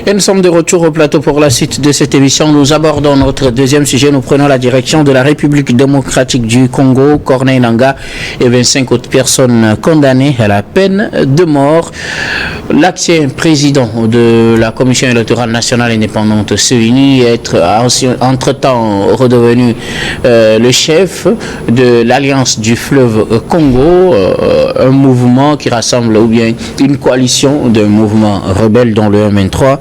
Et nous sommes de retour au plateau pour la suite de cette émission. Nous abordons notre deuxième sujet. Nous prenons la direction de la République démocratique du Congo. Corneille Nangaa et 25 autres personnes condamnées à la peine de mort. L'ancien président de la Commission électorale nationale indépendante CENI est entre-temps redevenu le chef de l'Alliance du fleuve Congo, un mouvement qui rassemble ou bien une coalition de mouvements rebelles dont le M23.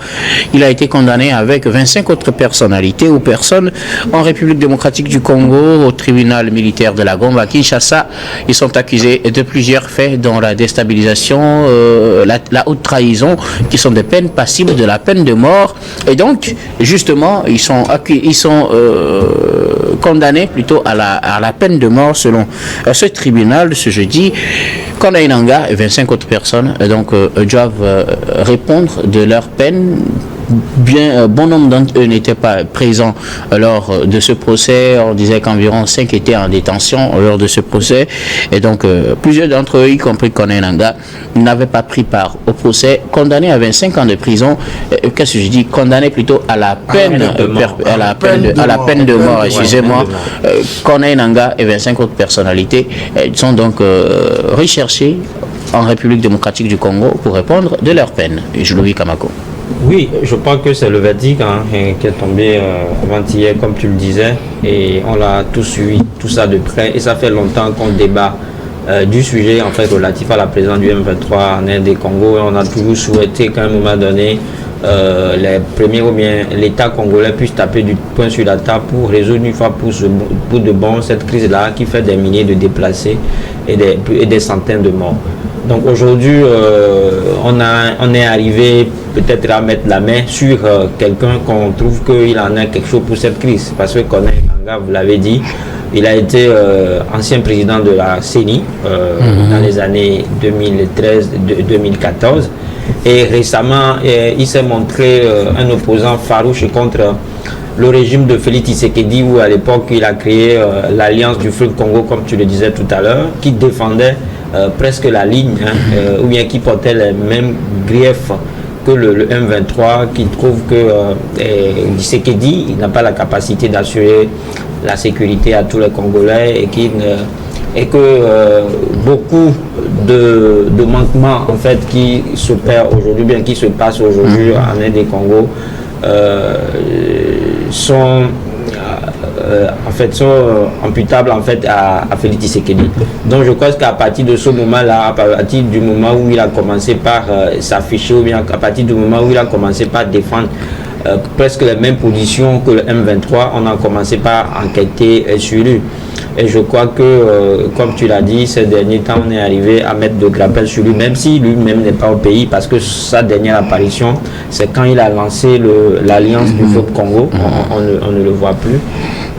Il a été condamné avec 25 autres personnalités ou personnes en République démocratique du Congo au tribunal militaire de la Gombe à Kinshasa. Ils sont accusés de plusieurs faits dont la déstabilisation, la haute trahison, qui sont des peines passibles de la peine de mort. Et donc, justement, ils sont condamnés plutôt à la peine de mort selon ce tribunal ce jeudi. Corneille Nangaa et 25 autres personnes donc doivent répondre de leur peine. Bon nombre d'entre eux n'étaient pas présents lors de ce procès. On disait qu'environ 5 étaient en détention lors de ce procès. Et donc, plusieurs d'entre eux, y compris Corneille Nangaa, n'avaient pas pris part au procès. Condamnés à 25 ans de prison. Qu'est-ce que je dis? Condamnés plutôt à la peine de mort. Excusez-moi. Corneille Nangaa et 25 autres personnalités sont donc recherchés en République démocratique du Congo pour répondre de leur peine. Louis Kamako. Oui, je crois que c'est le verdict qui est tombé avant-hier, comme tu le disais, et on l'a tous suivi, tout ça de près, et ça fait longtemps qu'on débat du sujet en fait relatif à la présence du M23 en Inde et Congo, et on a toujours souhaité qu'à un moment donné, les premiers ou bien l'État congolais puisse taper du poing sur la table pour résoudre une fois pour de bon cette crise-là qui fait des milliers de déplacés et des centaines de morts. Donc aujourd'hui, on est arrivé peut-être à mettre la main sur quelqu'un qu'on trouve qu'il en a quelque chose pour cette crise. Parce que Corneille Nangaa, vous l'avez dit, il a été ancien président de la CENI dans les années 2013-2014. Et récemment, il s'est montré un opposant farouche contre le régime de Félix Tshisekedi, où à l'époque il a créé l'Alliance du fleuve Congo, comme tu le disais tout à l'heure, qui défendait presque la ligne, ou bien qui portait les mêmes griefs que le M23, qui trouve que Tshisekedi n'a pas la capacité d'assurer la sécurité à tous les Congolais et que beaucoup de manquements en fait qui s'opèrent aujourd'hui, bien qui se passent aujourd'hui en Inde et Congo, sont imputables en fait à Félix Tshisekedi. Donc je crois qu'à partir de ce moment-là, à partir du moment où il a commencé par s'afficher, ou bien à partir du moment où il a commencé par défendre presque les mêmes positions que le M23, on a commencé par enquêter sur lui. Et je crois que, comme tu l'as dit, ces derniers temps, on est arrivé à mettre de grappel sur lui, même si lui-même n'est pas au pays, parce que sa dernière apparition, c'est quand il a lancé l'Alliance du fleuve Congo, on ne le voit plus.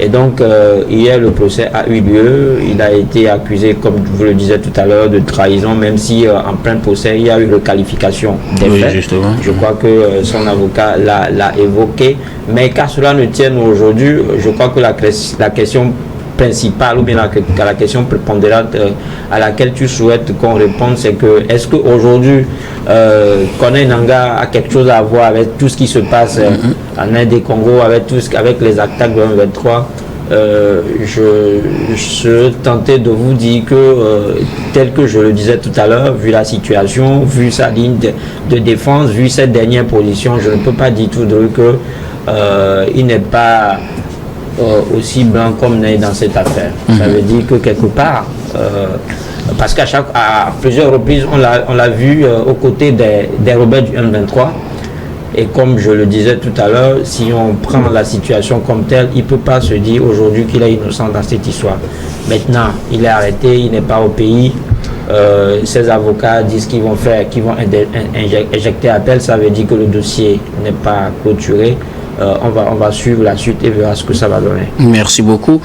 Et donc, hier, le procès a eu lieu. Il a été accusé, comme vous le disiez tout à l'heure, de trahison, même si en plein procès, il y a eu requalification des faits. Justement. Je crois que son avocat l'a évoqué. Mais qu'à cela ne tienne aujourd'hui, je crois que la question principale, ou bien la question prépondérante à laquelle tu souhaites qu'on réponde, c'est que est-ce qu'aujourd'hui Corneille Nangaa a quelque chose à voir avec tout ce qui se passe en Inde et Congo, avec les attaques de M23? Je suis tenté de vous dire que, tel que je le disais tout à l'heure, vu la situation, vu sa ligne de défense, vu cette dernière position, je ne peux pas dire tout de que il n'est pas aussi blanc comme neige dans cette affaire. Ça veut dire que quelque part, parce qu'à plusieurs reprises, on l'a vu aux côtés des rebelles du M23. Et comme je le disais tout à l'heure, si on prend la situation comme telle, il ne peut pas se dire aujourd'hui qu'il est innocent dans cette histoire. Maintenant, il est arrêté, il n'est pas au pays. Ses avocats disent qu'ils vont injecter appel. Ça veut dire que le dossier n'est pas clôturé. On va suivre la suite et verra ce que ça va donner. Merci beaucoup.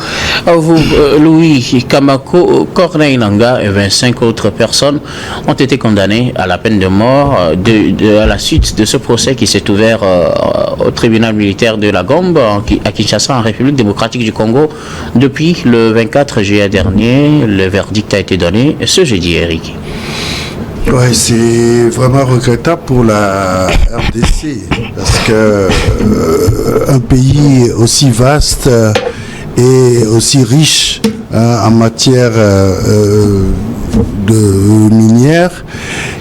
Vous, Louis Kamako, Corneille Nangaa et 25 autres personnes ont été condamnées à la peine de mort à la suite de ce procès qui s'est ouvert au tribunal militaire de la Gombe à Kinshasa, en République démocratique du Congo. Depuis le 24 juillet dernier, le verdict a été donné ce jeudi, Eric. Ouais, c'est vraiment regrettable pour la RDC parce que un pays aussi vaste et aussi riche en matière de minière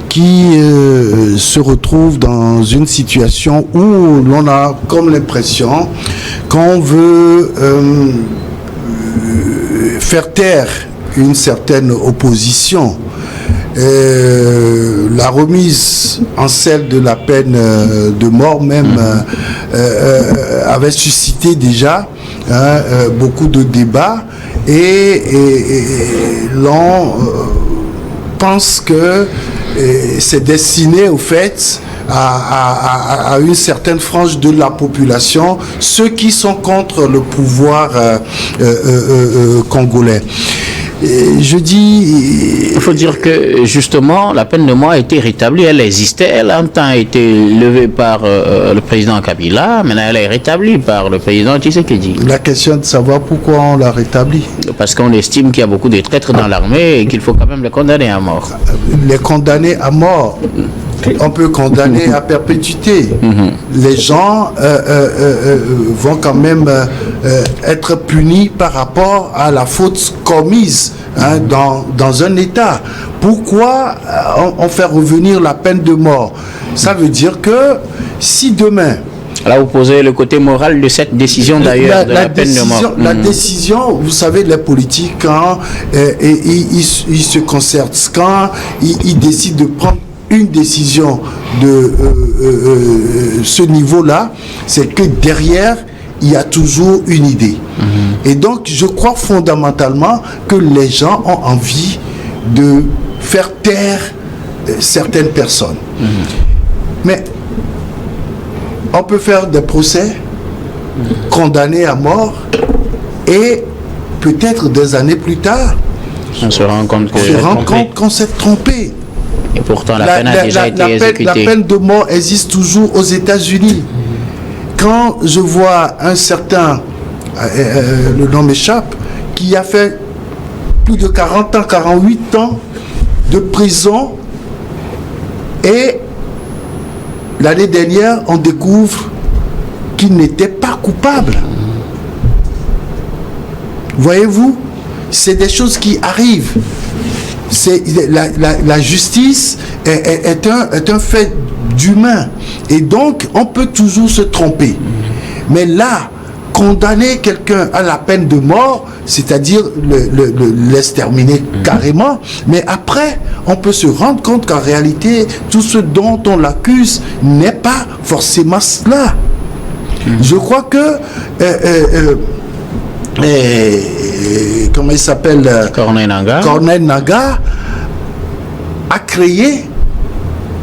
qui se retrouve dans une situation où l'on a comme l'impression qu'on veut faire taire une certaine opposition. La remise en selle de la peine de mort même avait suscité déjà beaucoup de débats et l'on pense que c'est destiné au fait à une certaine frange de la population, ceux qui sont contre le pouvoir congolais. Je dis... Il faut dire que justement la peine de mort a été rétablie, elle existait, elle a un temps été levée par le président Kabila, maintenant elle est rétablie par le président Tshisekedi. La question de savoir pourquoi on l'a rétablie. Parce qu'on estime qu'il y a beaucoup de traîtres dans l'armée et qu'il faut quand même les condamner à mort. Les condamner à mort, on peut condamner à perpétuité. Les gens vont quand même être punis par rapport à la faute commise dans un État. Pourquoi on fait revenir la peine de mort? Ça veut dire que si demain... Là, vous posez le côté moral de cette décision d'ailleurs, de la peine de mort. La décision, vous savez, les politiques, quand ils se concertent, quand ils décident de prendre une décision de ce niveau-là, c'est que derrière, il y a toujours une idée. Et donc, je crois fondamentalement que les gens ont envie de faire taire certaines personnes. Mais on peut faire des procès, condamner à mort, et peut-être des années plus tard, on se rend compte qu'on s'est trompé. Et pourtant, la peine a déjà été exécutée. La peine de mort existe toujours aux États-Unis. Quand je vois un certain, le nom m'échappe, qui a fait plus de 40 ans, 48 ans de prison, et l'année dernière, on découvre qu'il n'était pas coupable. Voyez-vous, c'est des choses qui arrivent. La justice est un fait d'humain. Et donc, on peut toujours se tromper. Mais là, condamner quelqu'un à la peine de mort, c'est-à-dire l'exterminer carrément, mais après, on peut se rendre compte qu'en réalité, tout ce dont on l'accuse n'est pas forcément cela. Je crois que... comment il s'appelle, Corneille Nangaa a créé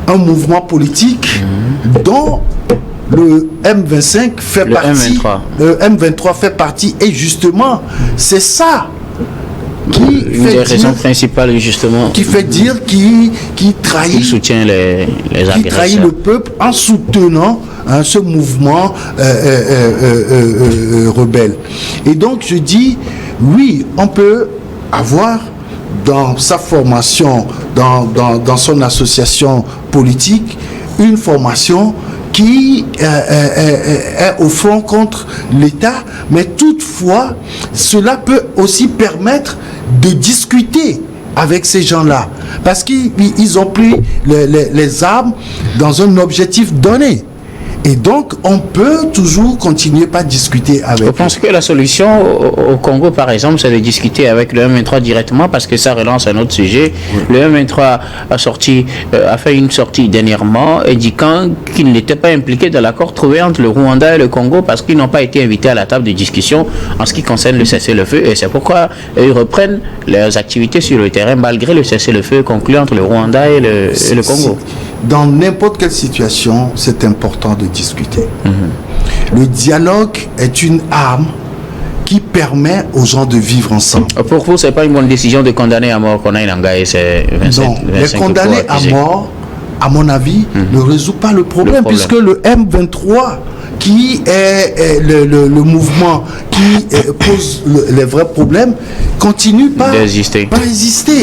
un mouvement politique dont le M25 fait partie. Le M23 fait partie, et justement, c'est ça qui une des raisons principales, justement, qui fait dire qui trahit, il soutient les qui trahit le peuple en soutenant ce mouvement rebelle. Et donc je dis, oui, on peut avoir dans sa formation, dans son association politique, une formation qui est au fond contre l'État, mais toutefois, cela peut aussi permettre de discuter avec ces gens-là, parce qu'ils ont pris les armes dans un objectif donné. Et donc, on peut toujours continuer par discuter avec eux. Je pense que la solution au Congo, par exemple, c'est de discuter avec le M23 directement, parce que ça relance un autre sujet. Oui. Le M23 a fait une sortie dernièrement indiquant qu'il n'était pas impliqué dans l'accord trouvé entre le Rwanda et le Congo, parce qu'ils n'ont pas été invités à la table de discussion en ce qui concerne le cessez-le-feu. Et c'est pourquoi ils reprennent leurs activités sur le terrain malgré le cessez-le-feu conclu entre le Rwanda et le Congo. Dans n'importe quelle situation, c'est important de discuter. Le dialogue est une arme qui permet aux gens de vivre ensemble. Pour vous, ce n'est pas une bonne décision de condamner à mort Corneille Nangaa et ses 27, non, les condamner à mort, à mon avis, ne résout pas le problème, puisque le M23 qui est le mouvement qui pose les vrais problèmes, continue pas d'exister.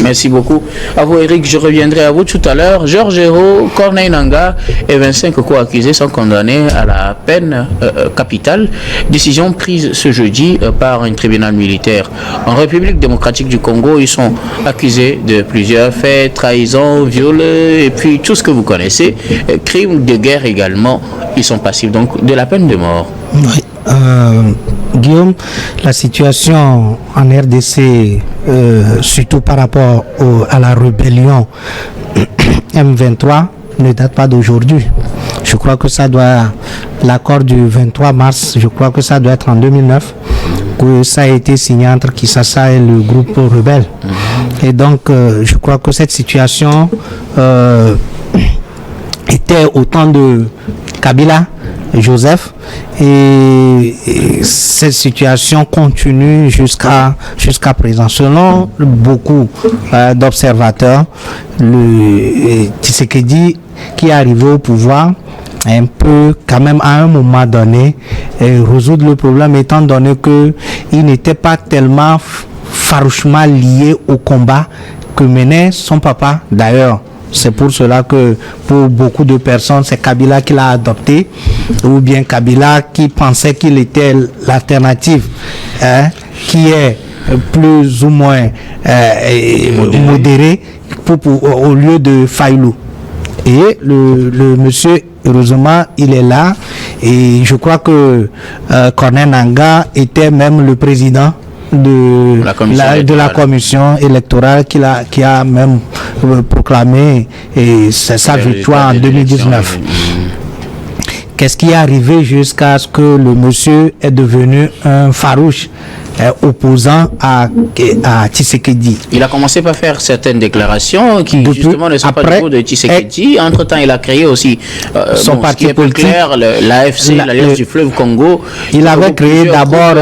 Merci beaucoup. À vous, Eric, je reviendrai à vous tout à l'heure. Georges Hérault, Corneille Nangaa et 25 co-accusés sont condamnés à la peine capitale. Décision prise ce jeudi par un tribunal militaire. En République démocratique du Congo, ils sont accusés de plusieurs faits, trahison, viol et puis tout ce que vous connaissez. Crimes de guerre également. Ils sont passifs donc de la peine de mort. Oui. Guillaume, la situation en RDC, surtout par rapport à la rébellion M23, ne date pas d'aujourd'hui. Je crois que ça doit, l'accord du 23 mars, je crois que ça doit être en 2009, que ça a été signé entre Kinshasa et le groupe rebelle. Et donc, je crois que cette situation était au temps de Kabila, Joseph, et cette situation continue jusqu'à présent. Selon beaucoup d'observateurs, le Tshisekedi qui est arrivé au pouvoir un peu quand même à un moment donné résoudre le problème, étant donné que il n'était pas tellement farouchement lié au combat que menait son papa. D'ailleurs, c'est pour cela que pour beaucoup de personnes, c'est Kabila qui l'a adopté, ou bien Kabila qui pensait qu'il était l'alternative, qui est plus ou moins modéré au lieu de Faïlou. Et le monsieur, heureusement, il est là, et je crois que Corneille Nangaa était même le président de la commission électorale qui a même proclamé sa victoire en 2019. Qu'est-ce qui est arrivé jusqu'à ce que le monsieur est devenu un farouche opposant à Tshisekedi? Il a commencé par faire certaines déclarations qui justement ne sont pas du tout de Tshisekedi. Entre-temps, il a créé aussi son parti politique, clair, l'AFC, l'Alliance du fleuve Congo. Il avait créé d'abord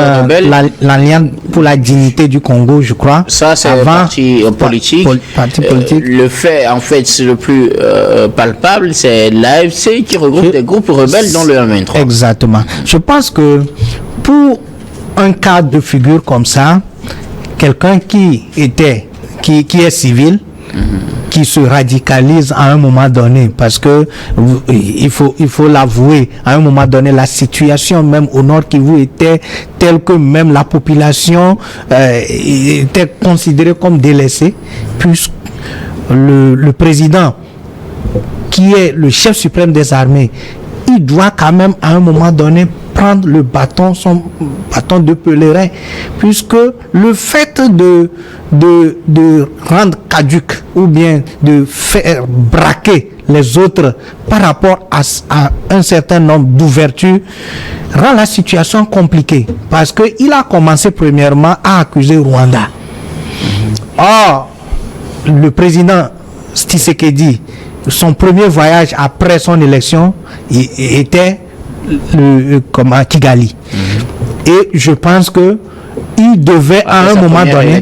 l'Alliance pour la dignité du Congo, je crois. Ça, c'est un parti politique. Le fait, en fait, c'est le plus palpable, c'est l'AFC qui regroupe des groupes rebelles dans le M23. Exactement. Je pense que pour un cas de figure comme ça, quelqu'un qui est civil, qui se radicalise à un moment donné, parce que il faut l'avouer, à un moment donné, la situation même au Nord Kivu était telle que même la population était considérée comme délaissée, puisque le président, qui est le chef suprême des armées, il doit quand même à un moment donné prendre son bâton de pèlerin, puisque le fait de rendre caduque ou bien de faire braquer les autres par rapport à un certain nombre d'ouvertures rend la situation compliquée, parce qu'il a commencé premièrement à accuser Rwanda. Or, le président Tshisekedi, son premier voyage après son élection était à Kigali. Et je pense que il devait à un moment donné,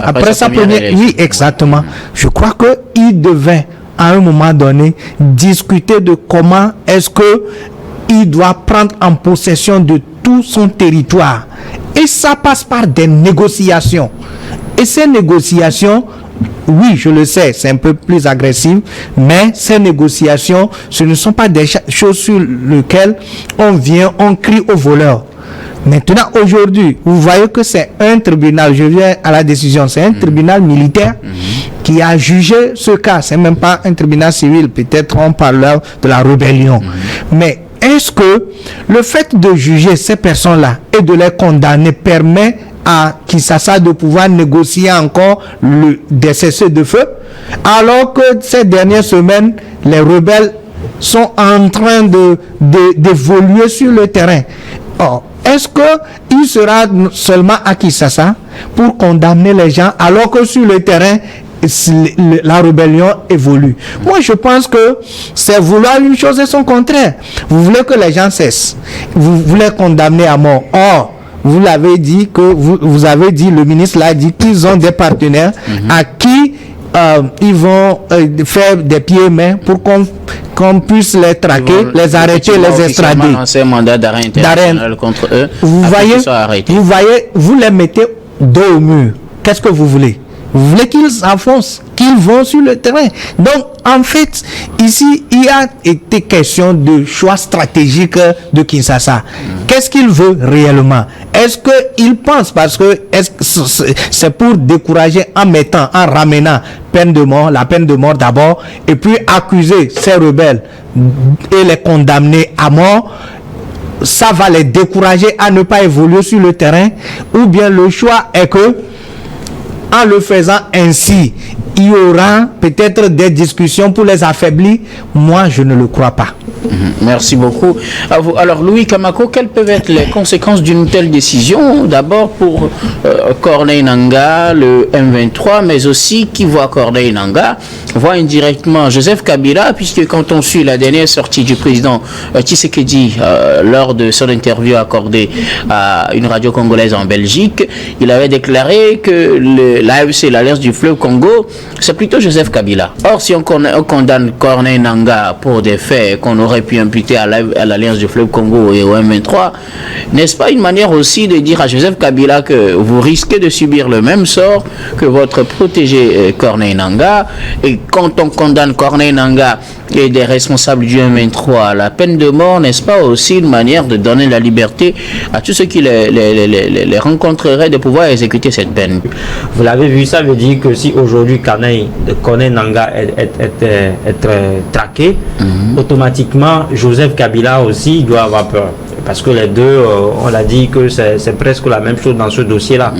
après sa première élection. Oui, exactement. Je crois que il devait à un moment donné discuter de comment est-ce que il doit prendre en possession de tout son territoire. Et ça passe par des négociations. Et ces négociations, oui, je le sais, c'est un peu plus agressif, mais ces négociations, ce ne sont pas des choses sur lesquelles on crie au voleur. Maintenant, aujourd'hui, vous voyez que c'est un tribunal, je viens à la décision, c'est un tribunal militaire qui a jugé ce cas. C'est même pas un tribunal civil, peut-être on parle de la rébellion. Mais est-ce que le fait de juger ces personnes-là et de les condamner permet à Kinshasa de pouvoir négocier encore des cessez-le-feu, alors que ces dernières semaines, les rebelles sont en train d'évoluer sur le terrain? Or, est-ce qu'il sera seulement à Kinshasa pour condamner les gens, alors que sur le terrain, la rébellion évolue? Moi, je pense que c'est vouloir une chose et son contraire. Vous voulez que les gens cessent, vous voulez condamner à mort. Or, vous l'avez dit, le ministre l'a dit qu'ils ont des partenaires à qui ils vont faire des pieds et mains pour qu'on puisse les traquer, les arrêter, les extrader. Lancer un mandat d'arrêt international contre eux. Vous voyez, vous les mettez dos au mur. Qu'est-ce que vous voulez? Vous voulez qu'ils s'enfoncent, qu'ils vont sur le terrain. Donc, en fait, ici, il a été question de choix stratégique de Kinshasa. Qu'est-ce qu'il veut réellement? Est-ce qu'il pense, parce que c'est pour décourager en ramenant la peine de mort d'abord, et puis accuser ces rebelles et les condamner à mort? Ça va les décourager à ne pas évoluer sur le terrain, ou bien le choix est que en le faisant ainsi, il y aura peut-être des discussions pour les affaiblir. Moi, je ne le crois pas. Merci beaucoup. Alors, Louis Kamako, quelles peuvent être les conséquences d'une telle décision? D'abord pour Corneille Nangaa, le M23, mais aussi qui voit Corneille Nangaa, voit indirectement Joseph Kabila, puisque quand on suit la dernière sortie du président Tshisekedi lors de son interview accordée à une radio congolaise en Belgique, il avait déclaré que l'AFC, l'Alliance du fleuve Congo, c'est plutôt Joseph Kabila. Or, si on condamne Corneille Nangaa pour des faits qu'on aurait pu imputer à l'Alliance du fleuve Congo et au M23, n'est-ce pas une manière aussi de dire à Joseph Kabila que vous risquez de subir le même sort que votre protégé Corneille Nangaa? Et quand on condamne Corneille Nangaa et des responsables du M23 à la peine de mort, n'est-ce pas aussi une manière de donner la liberté à tous ceux qui les rencontreraient de pouvoir exécuter cette peine? Vous l'avez vu, ça veut dire que si aujourd'hui Corneille Nangaa est traqué, automatiquement Joseph Kabila aussi doit avoir peur. Parce que les deux, on l'a dit que c'est presque la même chose dans ce dossier-là.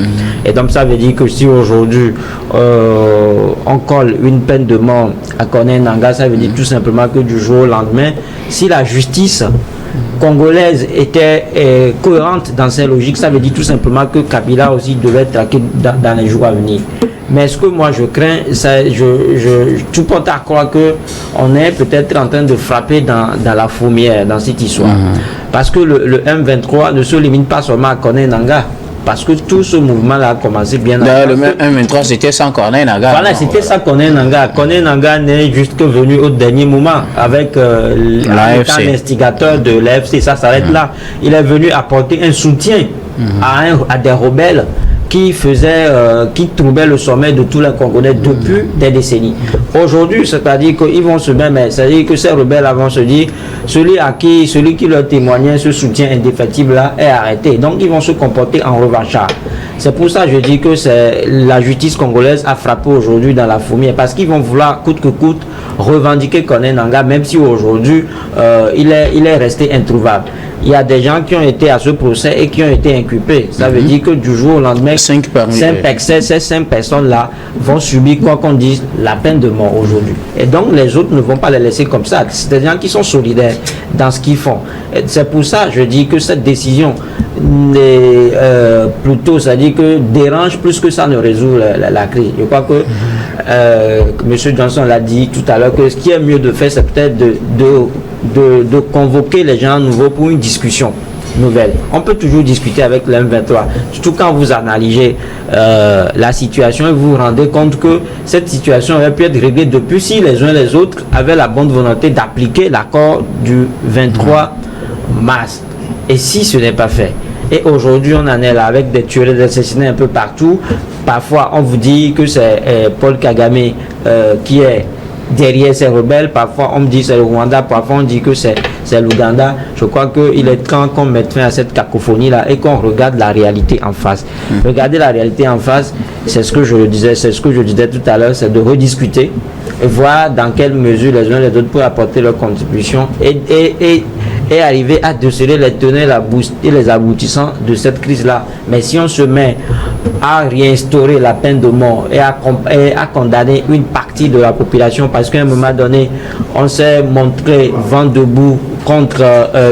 Et donc ça veut dire que si aujourd'hui on colle une peine de mort à Corneille Nangaa, ça veut dire tout simplement que du jour au lendemain, si la justice congolaise était cohérente dans ses logiques, ça veut dire tout simplement que Kabila aussi devait être traqué dans les jours à venir. Mais ce que moi je crains, tout porte à croire qu'on est peut-être en train de frapper dans la fourmière, dans cette histoire. Parce que le M23 ne se limite pas seulement à Corneille Nangaa. Parce que tout ce mouvement-là a commencé bien avant. Le M23, c'était sans Corneille Nangaa. Voilà, c'était sans Corneille Nangaa. Corneille Nangaa n'est juste que venu au dernier moment avec l'instigateur de l'AFC. Ça s'arrête là. Il est venu apporter un soutien à des rebelles qui trouvaient le sommet de tous les Congolais depuis des décennies. Aujourd'hui, c'est-à-dire qu'ils vont se mettre, c'est-à-dire que ces rebelles vont se dire, celui qui leur témoignait ce soutien indéfectible là est arrêté. Donc ils vont se comporter en revanchard. C'est pour ça que je dis que la justice congolaise a frappé aujourd'hui dans la fourmière, parce qu'ils vont vouloir coûte que coûte revendiquer Corneille Nangaa, même si aujourd'hui il est resté introuvable. Il y a des gens qui ont été à ce procès et qui ont été inculpés. Ça veut dire que du jour au lendemain, ces 5 personnes-là vont subir, quoi qu'on dise, la peine de mort aujourd'hui. Et donc les autres ne vont pas les laisser comme ça. C'est des gens qui sont solidaires dans ce qu'ils font. C'est pour ça que je dis que cette décision plutôt, c'est-à-dire que dérange plus que ça ne résout la crise. Je crois que M. Johnson l'a dit tout à l'heure, que ce qui est mieux de faire, c'est peut-être de convoquer les gens nouveaux pour une discussion nouvelle. On peut toujours discuter avec l'M23, surtout quand vous analysez la situation et vous vous rendez compte que cette situation aurait pu être réglée depuis si les uns et les autres avaient la bonne volonté d'appliquer l'accord du 23 mars. Et si ce n'est pas fait, et aujourd'hui on en est là avec des tueries, des assassinats un peu partout. Parfois on vous dit que c'est Paul Kagame qui est derrière ces rebelles, parfois on me dit c'est le Rwanda, parfois on dit que c'est l'Ouganda. Je crois qu'il est temps qu'on mette fin à cette cacophonie là et qu'on regarde la réalité en face. Regarder la réalité en face, c'est ce que je disais tout à l'heure, c'est de rediscuter et voir dans quelle mesure les uns et les autres peuvent apporter leur contribution et arriver à déceler les tenants et les aboutissants de cette crise là. Mais si on se met à réinstaurer la peine de mort et à condamner une partie de la population, parce qu'à un moment donné on s'est montré vent debout contre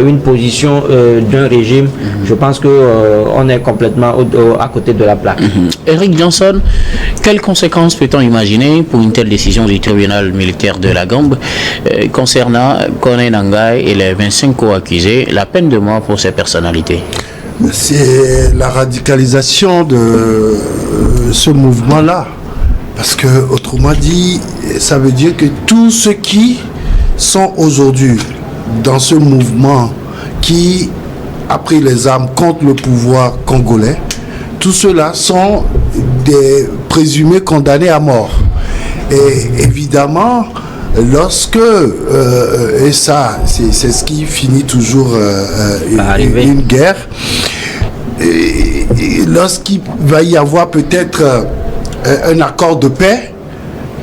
une position d'un régime, je pense que on est complètement à côté de la plaque. Eric Johnson, quelles conséquences peut-on imaginer pour une telle décision du tribunal militaire de la Gambie concernant Corneille Nangaa et les 25 co-accusés, la peine de mort pour ces personnalités? C'est la radicalisation de ce mouvement-là. Parce que, autrement dit, ça veut dire que tous ceux qui sont aujourd'hui dans ce mouvement qui a pris les armes contre le pouvoir congolais, tous ceux-là sont des présumés condamnés à mort. Et évidemment, lorsque, et ça, c'est ce qui finit toujours une guerre, et lorsqu'il va y avoir peut-être un accord de paix,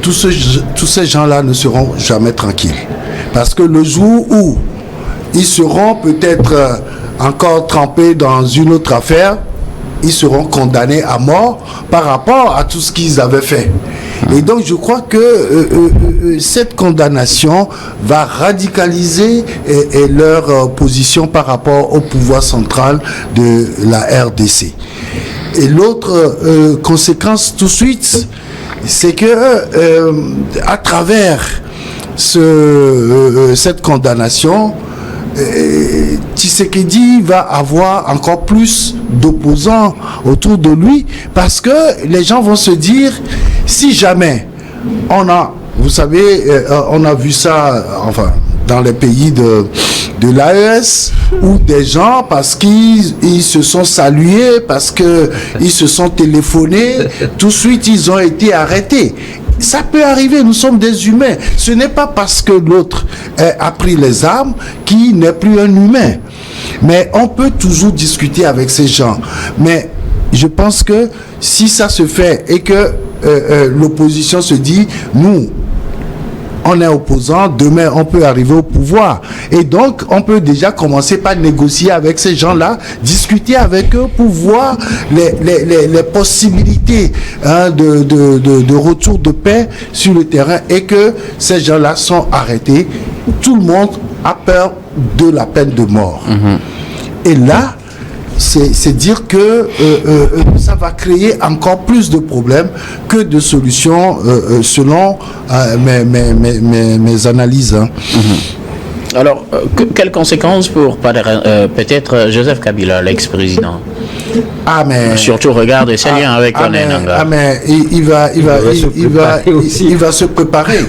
tous ces gens-là ne seront jamais tranquilles. Parce que le jour où ils seront peut-être encore trempés dans une autre affaire, ils seront condamnés à mort par rapport à tout ce qu'ils avaient fait. Et donc je crois que cette condamnation va radicaliser leur position par rapport au pouvoir central de la RDC. Et l'autre conséquence tout de suite, c'est que à travers cette condamnation, Tshisekedi va avoir encore plus d'opposants autour de lui, parce que les gens vont se dire, si jamais vous savez, on a vu ça, enfin, dans les pays de l'AES, où des gens, parce qu'ils se sont salués, parce qu'ils se sont téléphonés, tout de suite ils ont été arrêtés. Ça peut arriver, nous sommes des humains. Ce n'est pas parce que l'autre a pris les armes qu'il n'est plus un humain. Mais on peut toujours discuter avec ces gens. Mais je pense que si ça se fait et que l'opposition se dit, nous, on est opposant, demain on peut arriver au pouvoir. Et donc on peut déjà commencer par négocier avec ces gens-là, discuter avec eux pour voir les possibilités de retour de paix sur le terrain, et que ces gens-là sont arrêtés. Tout le monde a peur de la peine de mort. Et là, c'est dire que ça va créer encore plus de problèmes que de solutions selon mes analyses. Alors, quelles conséquences pour peut-être Joseph Kabila, l'ex-président? Surtout regarde ses liens avec Corneille Nangaa. Il va se préparer.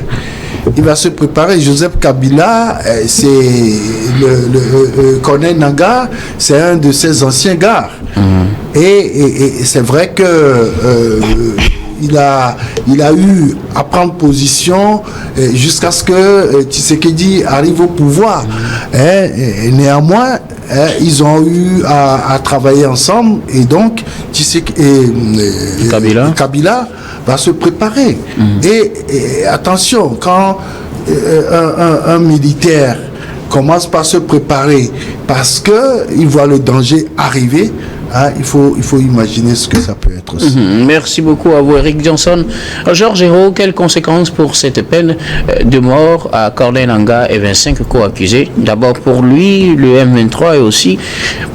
Il va se préparer. Joseph Kabila, c'est Corneille Nangaa, c'est un de ses anciens gars. Et c'est vrai que il a eu à prendre position jusqu'à ce que Tshisekedi arrive au pouvoir. Et néanmoins, ils ont eu à travailler ensemble, et donc Kabila va se préparer. Et attention, quand un militaire commence par se préparer parce qu'il voit le danger arriver, il faut imaginer ce que ça peut être aussi. Merci beaucoup à vous, Eric Johnson. Georges Hérault, quelles conséquences pour cette peine de mort à Corneille Nangaa et 25 co-accusés? D'abord pour lui, le M23, et aussi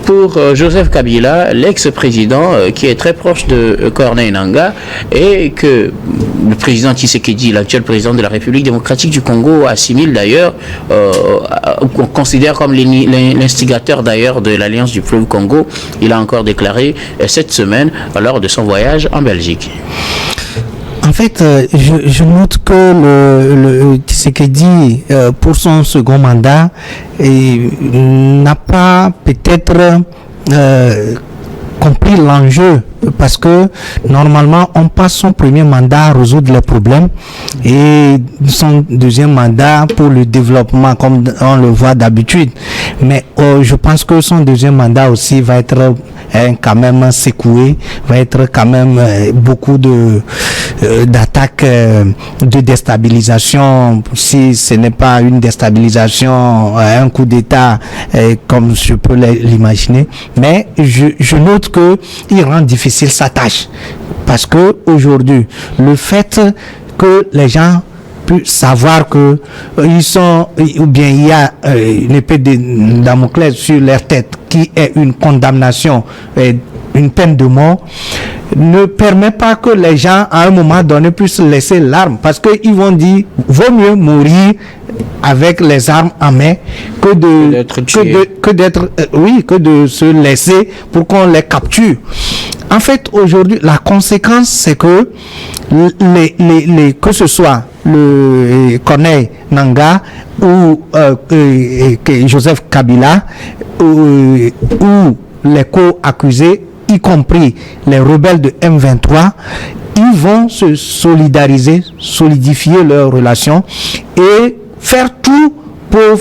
pour Joseph Kabila, l'ex-président qui est très proche de Corneille Nangaa, et que le président Tshisekedi, l'actuel président de la République démocratique du Congo, assimile d'ailleurs, on considère comme l'instigateur d'ailleurs de l'Alliance du fleuve Congo. Il a encore déclaré cette semaine lors de son voyage en Belgique. En fait, je note que le Tshisekedi, pour son second mandat, n'a pas peut-être compris l'enjeu, parce que normalement on passe son premier mandat à résoudre les problèmes, et son deuxième mandat pour le développement, comme on le voit d'habitude. Mais je pense que son deuxième mandat aussi va être quand même secoué, va être quand même beaucoup d'attaques, de déstabilisation, si ce n'est pas une déstabilisation, un coup d'État, comme je peux l'imaginer. Mais je note que il rend difficile sa tâche, parce que aujourd'hui, le fait que les gens puissent savoir que ils sont, ou bien il y a une épée de Damoclès sur leur tête, qui est une condamnation, une peine de mort, ne permet pas que les gens à un moment donné puissent laisser l'arme, parce qu'ils vont dire vaut mieux mourir avec les armes en main que de se laisser pour qu'on les capture. En fait, aujourd'hui, la conséquence, c'est que que ce soit le Corneille Nangaa ou Joseph Kabila ou les co-accusés, y compris les rebelles de M23, ils vont se solidifier leurs relations et faire tout pour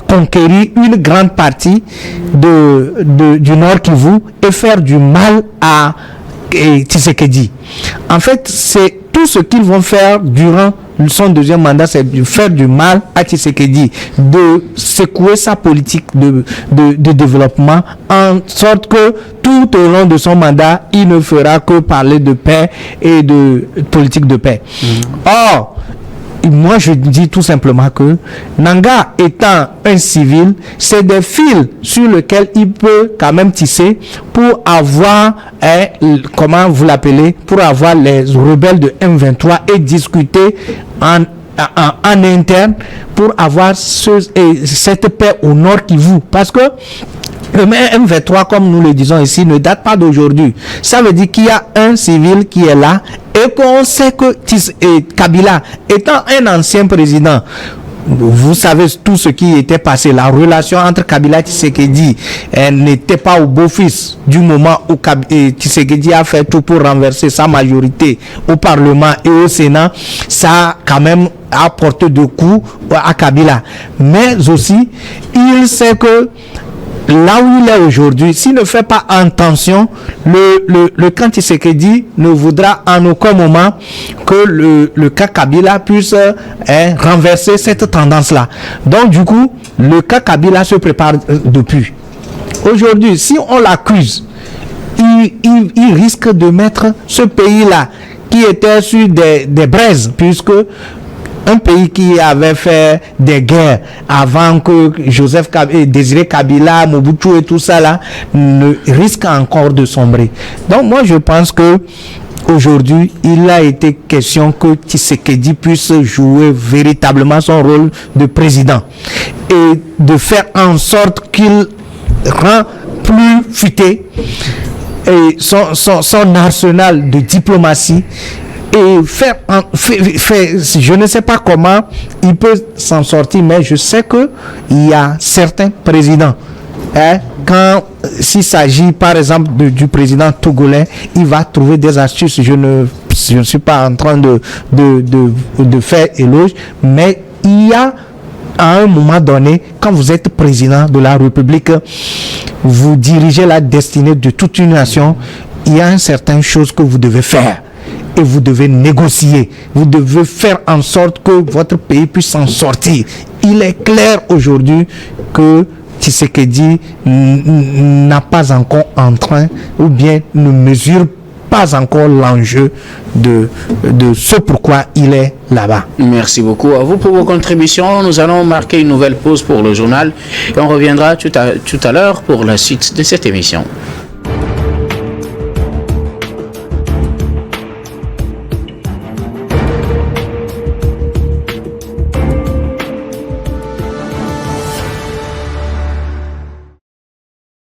conquérir une grande partie du Nord Kivu et faire du mal à Tshisekedi. En fait, c'est tout ce qu'ils vont faire durant son deuxième mandat, c'est de faire du mal à Tshisekedi, de secouer sa politique de développement, en sorte que tout au long de son mandat, il ne fera que parler de paix et de politique de paix. Or, moi je dis tout simplement que Nangaa étant un civil, c'est des fils sur lesquels il peut quand même tisser pour avoir, comment vous l'appelez, pour avoir les rebelles de M23 et discuter en interne pour avoir cette paix au Nord Kivu. Parce que le M23, comme nous le disons ici, ne date pas d'aujourd'hui. Ça veut dire qu'il y a un civil qui est là et qu'on sait que Kabila, étant un ancien président, vous savez tout ce qui était passé. La relation entre Kabila et Tshisekedi n'était pas au beau-fils du moment où Tshisekedi a fait tout pour renverser sa majorité au Parlement et au Sénat. Ça a quand même apporté de coups à Kabila. Mais aussi, il sait que là où il est aujourd'hui, s'il ne fait pas attention, le camp Tshisekedi ne voudra en aucun moment que le camp Kabila puisse renverser cette tendance-là. Donc du coup, le camp Kabila se prépare depuis. Aujourd'hui, si on l'accuse, il risque de mettre ce pays-là qui était sur des braises, puisque un pays qui avait fait des guerres avant que Joseph Kabila, Désiré Kabila, Mobutu et tout ça là, ne risque encore de sombrer. Donc moi je pense que aujourd'hui il a été question que Tshisekedi puisse jouer véritablement son rôle de président et de faire en sorte qu'il rend plus futé et son arsenal de diplomatie. Et je ne sais pas comment il peut s'en sortir, mais je sais que il y a certains présidents, quand s'il s'agit par exemple du président togolais, il va trouver des astuces. Je ne suis pas en train de faire éloge, mais il y a à un moment donné, quand vous êtes président de la République, vous dirigez la destinée de toute une nation, il y a une certaine chose que vous devez faire. Et vous devez négocier, vous devez faire en sorte que votre pays puisse s'en sortir. Il est clair aujourd'hui que Tshisekedi n'a pas encore en train, ou bien ne mesure pas encore l'enjeu de ce pourquoi il est là-bas. Merci beaucoup à vous pour vos contributions. Nous allons marquer une nouvelle pause pour le journal et on reviendra tout à l'heure pour la suite de cette émission.